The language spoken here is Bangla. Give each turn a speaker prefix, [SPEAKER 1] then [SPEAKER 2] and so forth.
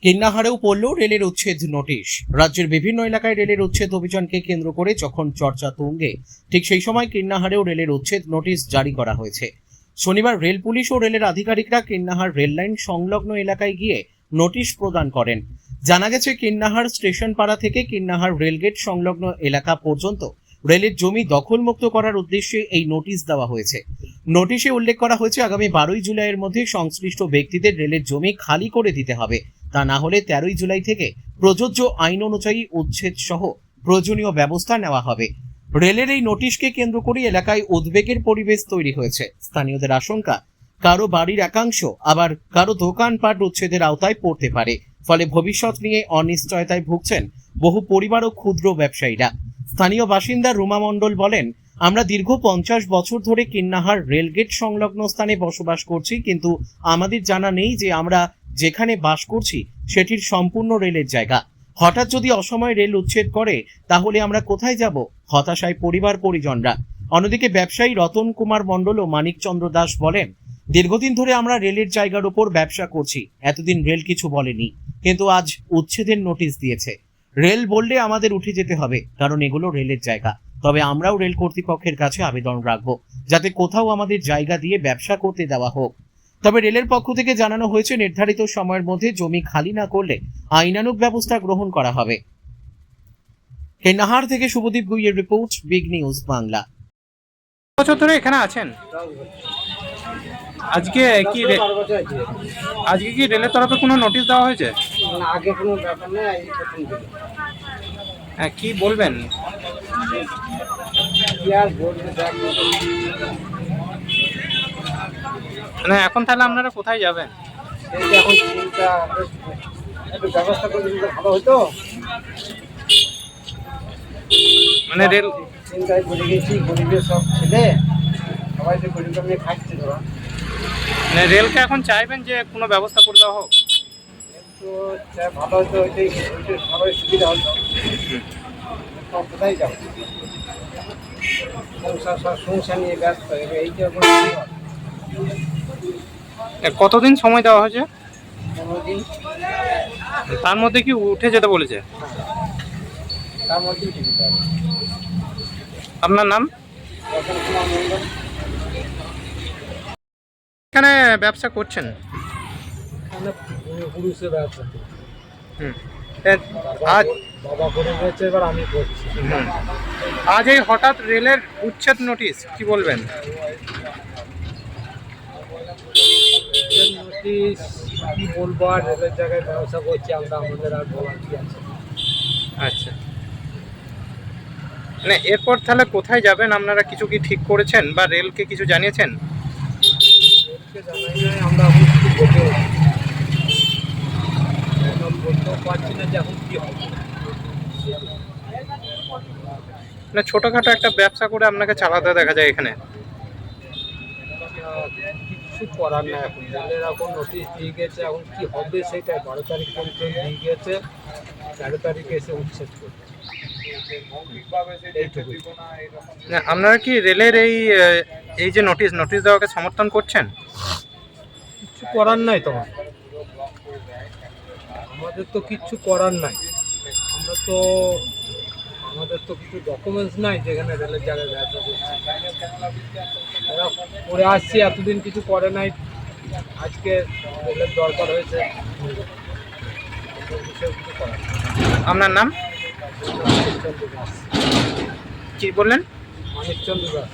[SPEAKER 1] কিন্নাহারেও পড়ল রেলের উচ্ছেদ নোটিশ। রাজ্যের বিভিন্ন এলাকায় রেলের উচ্ছেদ অভিযানকে কেন্দ্র করে যখন চর্চা তুঙ্গে, ঠিক সেই সময় কিন্নাহারেও রেলের উচ্ছেদ নোটিশ জারি করা হয়েছে। শনিবার রেল পুলিশ ও রেলের আধিকারিকরা কিন্নাহার রেললাইন সংলগ্ন এলাকায় গিয়ে নোটিশ প্রদান করেন। জানা গেছে, কিন্নাহার স্টেশন পাড়া থেকে কিন্নাহার রেলগেট সংলগ্ন এলাকা পর্যন্ত রেলের জমি দখলমুক্ত করার উদ্দেশ্যে এই নোটিশ দেওয়া হয়েছে। নোটিশে উল্লেখ করা হয়েছে, আগামী 12ই জুলাইয়ের মধ্যে সংশ্লিষ্ট ব্যক্তিদের রেলের জমি খালি করে দিতে হবে। তা না হলে 13ই জুলাই থেকে প্রযোজ্য আইন অনুযায়ী উচ্ছেদ সহ প্রয়োজনীয় ব্যবস্থা নেওয়া হবে। রেলের এই নোটিশকে কেন্দ্র করে এলাকায় উদ্বেগের পরিবেশ তৈরি হয়েছে। স্থানীয়দের আশঙ্কা, কারো বাড়ির একাংশ আবার কারো দোকানপাট উচ্ছেদের আওতায় পড়তে পারে। ফলে ভবিষ্যৎ নিয়ে অনিশ্চয়তায় ভুগছেন বহু পরিবার ও ক্ষুদ্র ব্যবসায়ীরা। স্থানীয় বাসিন্দা রুমা মণ্ডল বলেন, আমরা দীর্ঘ 50 বছর ধরে কিন্নাহার রেলগেট সংলগ্ন স্থানে বসবাস করছি, কিন্তু আমাদের জানা নেই যে আমরা যেখানে বাস করছি সেটির সম্পূর্ণ রেলের জায়গা। হঠাৎ যদি অসময়ে রেল উচ্ছেদ করে তাহলে আমরা কোথায় যাব? হতাশায় পরিবার পরিজনরা। অন্যদিকে ব্যবসায়ী রতন কুমার মণ্ডল ও মানিকচন্দ্র দাস বলেন, দীর্ঘদিন ধরে আমরা রেলের জায়গার উপর ব্যবসা করছি, এতদিন রেল কিছু বলেনি, কিন্তু আজ উচ্ছেদের নোটিশ দিয়েছে। রেল বললে আমাদের উঠে যেতে হবে, কারণ এগুলো রেলের জায়গা। তবে আমরাও রেল কর্তৃপক্ষের কাছে আবেদন রাখবো যাতে কোথাও আমাদের জায়গা দিয়ে ব্যবসা করতে দেওয়া হোক। তবে রেলের পক্ষ থেকে জানানো হয়েছে, নির্ধারিত সময়ের মধ্যে জমি খালি না করলে আইনানুগ ব্যবস্থা গ্রহণ করা হবে। কিন্নাহার থেকে শুভদীপ গুইয়ের রিপোর্ট, বিগ নিউজ বাংলা।
[SPEAKER 2] বছর ধরে এখানে আছেন, আজকে কি রেলের তরফে কোনো নোটিশ দেওয়া হয়েছে?
[SPEAKER 3] না, আগে কোনো ব্যাপার নেই, এই প্রথম দিন।
[SPEAKER 2] হ্যাঁ, কি বলবেন?
[SPEAKER 3] কি আর বলবো, দেখ
[SPEAKER 2] মানে এখন তাহলে আপনারা কোথায় যাবেন?
[SPEAKER 3] এই যে এখন চিন্তা, একটু ব্যবস্থা করে দিলে ভালো হতো।
[SPEAKER 2] মানে রেল
[SPEAKER 3] চিন্তায় পড়ে গেছি, গরিবের সব ছেলে, সবাই তো গরিব নিয়ে খাচ্ছে ধরা।
[SPEAKER 2] মানে রেলকে এখন চাইবেন যে কোনো ব্যবস্থা করে দেওয়া হোক?
[SPEAKER 3] একটু ভালো হতো, ওইটাই সবাই সুবিধা হতো। কোথায় যাবো? সংসার নিয়ে ব্যস্ত, এই যে
[SPEAKER 2] কতদিন সময় দেওয়া হয়েছে?
[SPEAKER 3] 15 দিন।
[SPEAKER 2] তার মধ্যে কি উঠে যেতে বলেছে?
[SPEAKER 3] তার মধ্যেই সুবিধা হবে।
[SPEAKER 2] আপনার নাম?
[SPEAKER 3] রতন কুমার মণ্ডল।
[SPEAKER 2] এখানে ব্যবসা করছেন?
[SPEAKER 3] পুরুষের ব্যবসা।
[SPEAKER 2] আজ
[SPEAKER 3] বাবা করে রয়েছে, এবার আমি করছি।
[SPEAKER 2] আজ এই হঠাৎ রেলের উচ্ছেদ নোটিশ, কি বলবেন?
[SPEAKER 3] নোটিশ কি বলবো, আর রেলের জায়গায় ব্যবসা করছি আমরা, আমাদের আর বলার কি আছে।
[SPEAKER 2] আচ্ছা, মানে এরপর তাহলে কোথায় যাবেন আপনারা? কিছু কি ঠিক করেছেন বা রেলকে কিছু জানিয়েছেন?
[SPEAKER 3] রেলকে জানাই নাই, আমরা এখন কিছু বলতেও পারছি না যে এখন কি হবে।
[SPEAKER 2] মানে ছোটখাটো একটা ব্যবসা করে আপনাকে চালাতে দেখা যায় এখানে।
[SPEAKER 3] কিছু করার নাই, এখন রেলের এখন নোটিশ দিয়ে গেছে, এখন কি হবে সেটাই। 12 তারিখ পর্যন্ত দিয়ে গেছে, 13 তারিখে এসে উচ্ছেদ করবে।
[SPEAKER 2] আপনারা কি রেলের এই যে নোটিশ দেওয়াকে সমর্থন করছেন?
[SPEAKER 3] কিছু করার নাই তোমার, আমাদের তো কিচ্ছু করার নাই। আমাদের তো কিছু ডকুমেন্টস নাই যেখানে রেলের জায়গায় ব্যবসা করছি। এরা করে আসছি, এতদিন কিছু করে নাই, আজকে রেলের দরকার হয়েছে।
[SPEAKER 2] আপনার নাম
[SPEAKER 3] মানিকচন্দ্র দাস।
[SPEAKER 2] কি বললেন?
[SPEAKER 3] মানিকচন্দ্র দাস।